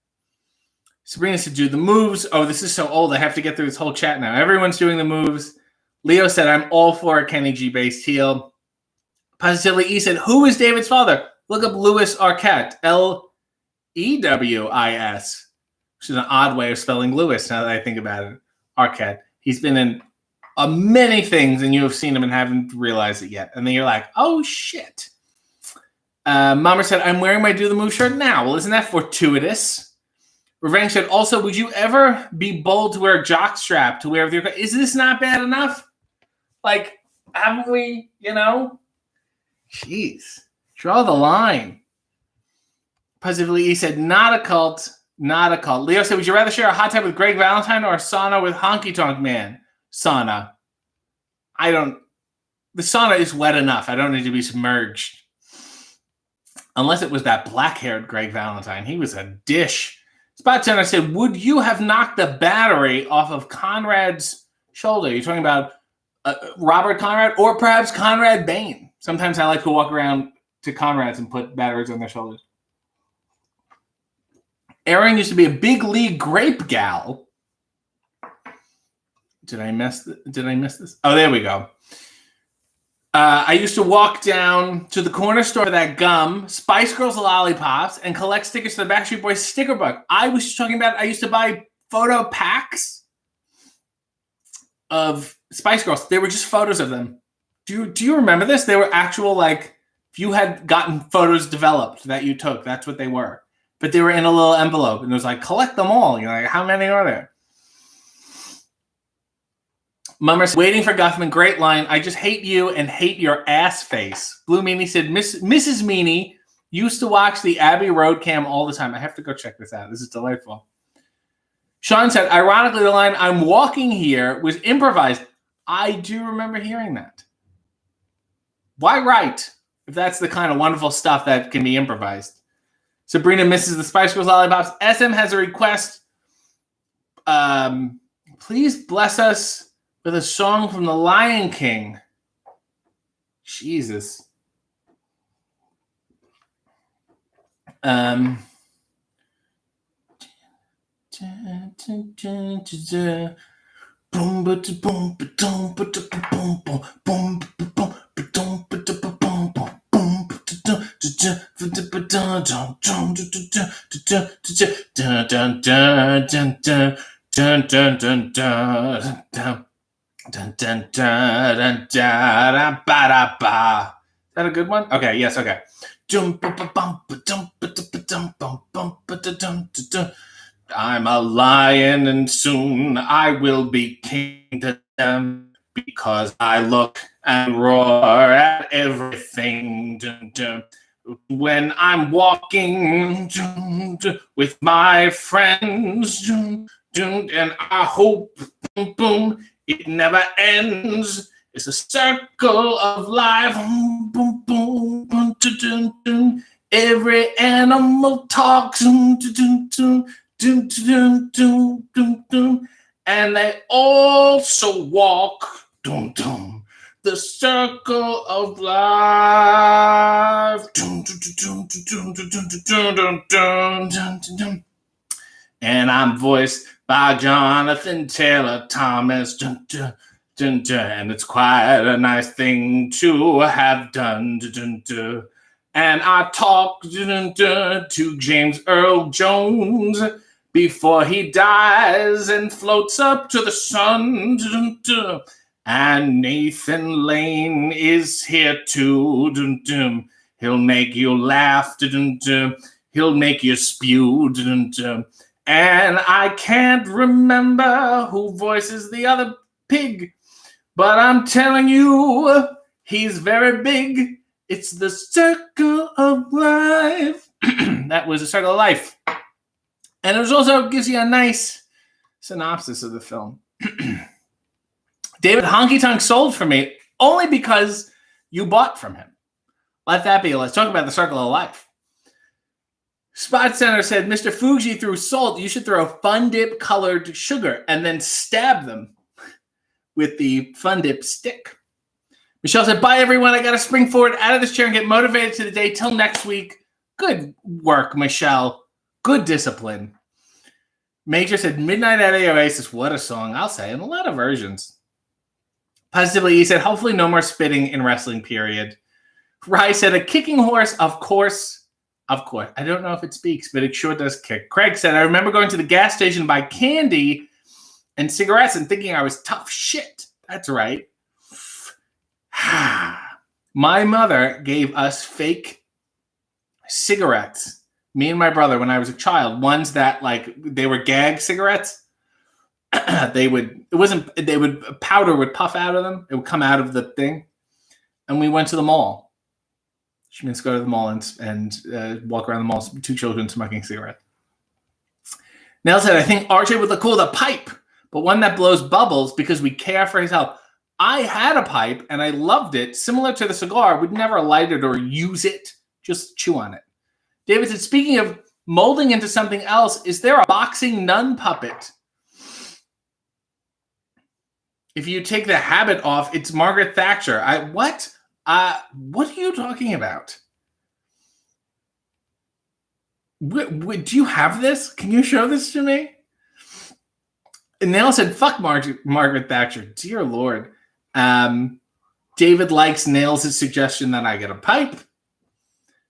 Sabrina said, do the moves. Oh, this is so old. I have to get through this whole chat now. Everyone's doing the moves. Leo said, I'm all for a Kenny G based heel. Positively E said, who is David's father? Look up Louis Arquette. Lewis, which is an odd way of spelling Lewis now that I think about it. Arquette. He's been in many things, and you have seen him and haven't realized it yet. And then you're like, oh, shit. Mama said, I'm wearing my Do the Move shirt now. Well, isn't that fortuitous? Revenge said, also, would you ever be bold to wear a jock strap to wear with your... Is this not bad enough? Like, haven't we, Jeez. Draw the line. Positively, he said, not a cult. Not a cult. Leo said, would you rather share a hot tub with Greg Valentine or a sauna with Honky Tonk Man? Sauna. The sauna is wet enough. I don't need to be submerged. Unless it was that black-haired Greg Valentine. He was a dish. Spot Center said, would you have knocked the battery off of Conrad's shoulder? You're talking about Robert Conrad or perhaps Conrad Bain. Sometimes I like to walk around to Conrad's and put batteries on their shoulders. Erin used to be a big league grape gal. Did I miss this? Oh, there we go. I used to walk down to the corner store for that gum, Spice Girls lollipops, and collect stickers to the Backstreet Boys sticker book. I was just talking about, I used to buy photo packs of Spice Girls. They were just photos of them. Do you remember this? They were actual, if you had gotten photos developed that you took, that's what they were. But they were in a little envelope, and it was like, collect them all. You're like, how many are there? Mummer's waiting for Guffman. Great line. I just hate you and hate your ass face. Blue Meanie said, Mrs. Meanie used to watch the Abbey Road cam all the time. I have to go check this out. This is delightful. Sean said, ironically, the line, I'm walking here, was improvised. I do remember hearing that. Why write if that's the kind of wonderful stuff that can be improvised? Sabrina misses the Spice Girls lollipops. SM has a request. Please bless us with a song from The Lion King. Jesus. Dun, dun, dun, dun, dun, ba, da, ba. Is that a good one? Okay, yes, okay. I'm a lion and soon I will be king to them because I look and roar at everything. Dun, dun. When I'm walking with my friends, and I hope, boom, boom, it never ends. It's a circle of life. Boom, boom, boom, boom, dun, dun. Every animal talks. Dun, dun, dun, dun, dun, dun, dun, dun. And they also walk. Dun, dun, The circle of life. And I'm voiced by Jonathan Taylor Thomas. And it's quite a nice thing to have done. And I talked to James Earl Jones before he dies and floats up to the sun. And Nathan Lane is here too. He'll make you laugh. He'll make you spew. And I can't remember who voices the other pig, but I'm telling you, he's very big. It's the circle of life. That was the circle of life. And it also gives you a nice synopsis of the film. David Honky Tonk sold for me only because you bought from him. Let that be. Let's talk about the circle of life. Spot Center said, Mr. Fuji threw salt. You should throw Fun Dip colored sugar and then stab them with the Fun Dip stick. Michelle said, bye, everyone. I got to spring forward out of this chair and get motivated to the day. Till next week. Good work, Michelle. Good discipline. Major said, Midnight at the Oasis. What a song. I'll say, in a lot of versions. Positively, he said, hopefully no more spitting in wrestling, period. Rye said, a kicking horse, of course. Of course. I don't know if it speaks, but it sure does kick. Craig said, I remember going to the gas station to buy candy and cigarettes and thinking I was tough shit. That's right. My mother gave us fake cigarettes, me and my brother, when I was a child. Ones that, like, they were gag cigarettes. Powder would puff out of them. It would come out of the thing. And we went to the mall. She means go to the mall and walk around the mall, two children smoking cigarettes. Nell said, I think RJ would look cool with a pipe, but one that blows bubbles because we care for his health. I had a pipe and I loved it. Similar to the cigar, would never light it or use it, just chew on it. David said, speaking of molding into something else, is there a boxing nun puppet? If you take the habit off, it's Margaret Thatcher. What? What are you talking about? Do you have this? Can you show this to me? And Nail said, fuck Margaret Thatcher. Dear Lord. David likes Nails' suggestion that I get a pipe.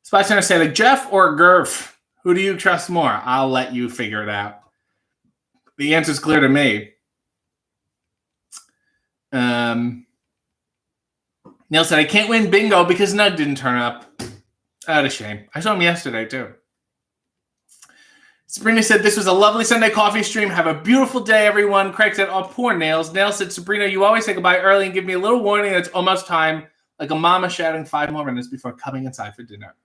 Spot Center said, a Jeff or a Gerf? Who do you trust more? I'll let you figure it out. The answer's clear to me. Neil said, I can't win bingo because Nug didn't turn up. What a shame. I saw him yesterday, too. Sabrina said, this was a lovely Sunday coffee stream. Have a beautiful day, everyone. Craig said, oh, poor Nails. Nails said, Sabrina, you always say goodbye early and give me a little warning that it's almost time, like a mama shouting 5 more minutes before coming inside for dinner.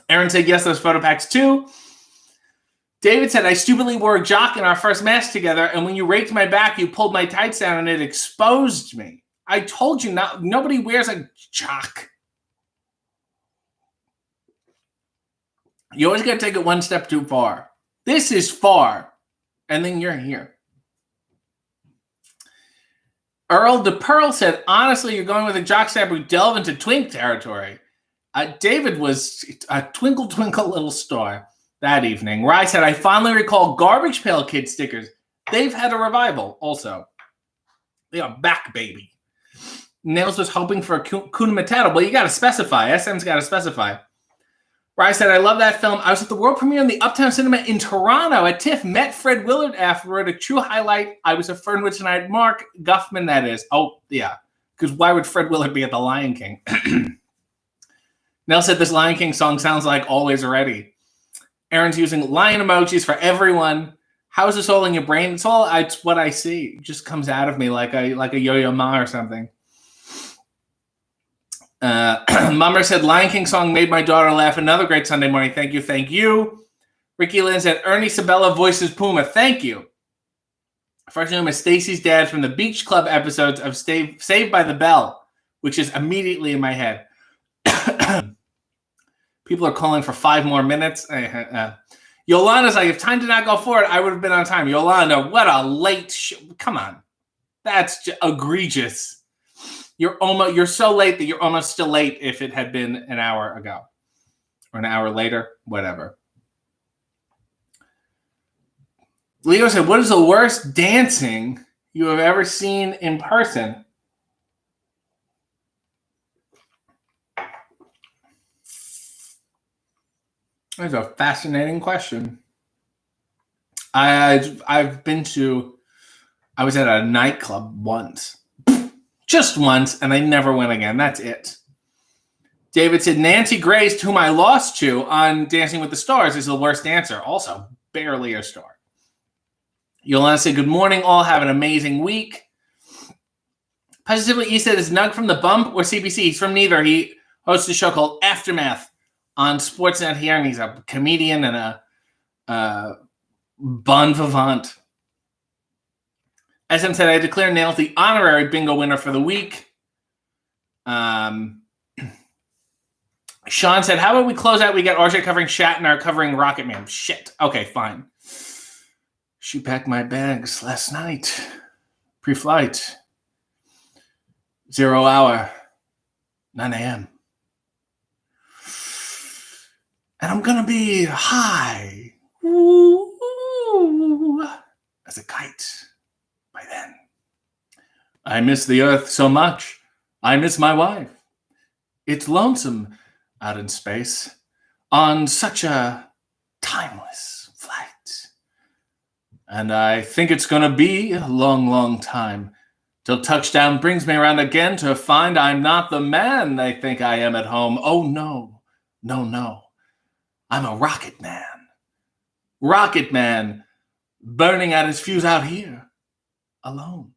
Aaron said, yes, those photo packs, too. David said, I stupidly wore a jock in our first match together, and when you raked my back, you pulled my tights down, and it exposed me. I told you, nobody wears a jock. You always got to take it one step too far. This is far, and then you're here. Earl DePearl said, honestly, you're going with a jock stab. We delve into twink territory. David was a twinkle, twinkle little star that evening. Rye said, I finally recall Garbage Pail Kid stickers. They've had a revival also. They are back, baby. Nails was hoping for a Kuna Matata. Well, you got to specify. SM's got to specify. Rye said, I love that film. I was at the world premiere in the Uptown Cinema in Toronto at TIFF. Met Fred Willard afterward. A true highlight. I was a friend with tonight. Mark Guffman, that is. Oh, yeah. Because why would Fred Willard be at the Lion King? Nell said, this Lion King song sounds like Always Ready. Aaron's using lion emojis for everyone. How is this all in your brain? It's what I see. It just comes out of me like a Yo-Yo Ma or something. Mummer said, Lion King song made my daughter laugh. Another great Sunday morning. Thank you. Thank you. Ricky Lynn said, Ernie Sabella voices Puma. Thank you. First name is Stacy's dad from the Beach Club episodes of Saved by the Bell, which is immediately in my head. People are calling for 5 more minutes. Yolanda's like, if time did not go forward, I would have been on time. Yolanda, what a late Come on. That's egregious. You're so late that you're almost still late if it had been an hour ago or an hour later, whatever. Leo said, "What is the worst dancing you have ever seen in person?" That's a fascinating question. I've been to. I was at a nightclub once, just once, and I never went again. That's it. David said, "Nancy Grace, whom I lost to on Dancing with the Stars, is the worst dancer. Also, barely a star." Yolanda said, "Good morning, all. Have an amazing week." Positively, he said, "Is Nug from The Bump or CBC?" He's from neither. He hosts a show called Aftermath on Sportsnet here, and he's a comedian and a bon vivant. SM said, "I declare Nails the honorary bingo winner for the week." Sean said, "How about we close out? We got RJ covering Shatner covering Rocket Man." Shit. Okay, fine. She packed my bags last night. Pre-flight. 0 hour. 9 a.m. And I'm going to be high. Ooh, as a kite by then. I miss the earth so much. I miss my wife. It's lonesome out in space on such a timeless flight. And I think it's going to be a long, long time till touchdown brings me around again to find I'm not the man they think I am at home. Oh, no, no, no. I'm a rocket man. Rocket man burning out his fuse out here alone.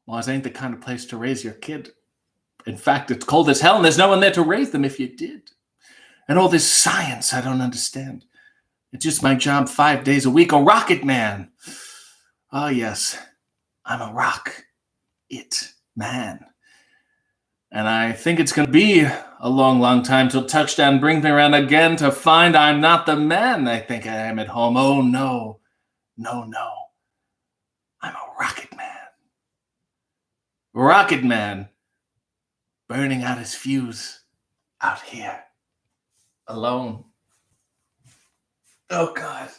Well, it ain't the kind of place to raise your kid. In fact, it's cold as hell, and there's no one there to raise them if you did. And all this science I don't understand. It's just my job 5 days a week. A rocket man. Oh, yes. I'm a rocket man. And I think it's going to be a long, long time till touchdown brings me around again to find I'm not the man I think I am at home. Oh, no. No, no. I'm a rocket man. Rocket man. Burning out his fuse out here. Alone. Oh, God.